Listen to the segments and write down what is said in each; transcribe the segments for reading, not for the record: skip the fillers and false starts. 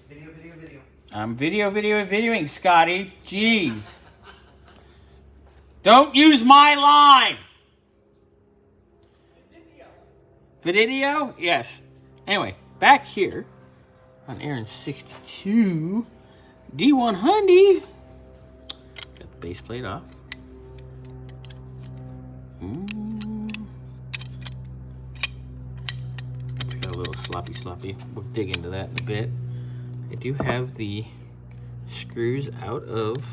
Video. I'm videoing, Scotty. Jeez. Don't use my line. Video? Yes. Anyway, back here on Aaron's 62 D100. Got the base plate off. It's got a little sloppy. We'll dig into that in a bit. I do have the screws out of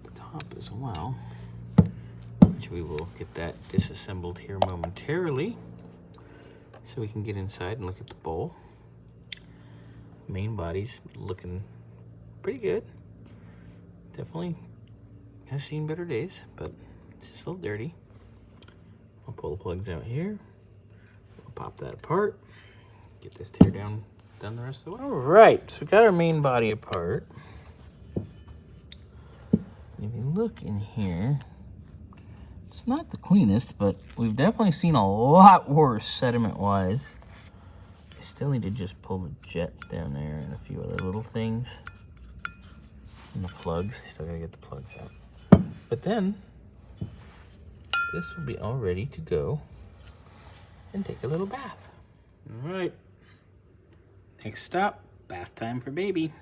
the top as well, which we will get that disassembled here momentarily so we can get inside and look at the bowl. Main body's looking pretty good. Definitely has seen better days, but it's just a little dirty. I'll pull the plugs out here. We'll pop that apart. Get this tear down done the rest of the way. All right, so we got our main body apart. If you look in here, it's not the cleanest, but we've definitely seen a lot worse sediment-wise. I still need to just pull the jets down there and a few other little things. And the plugs, still gotta get the plugs out. But then, this will be all ready to go and take a little bath. All right. Next stop, bath time for baby.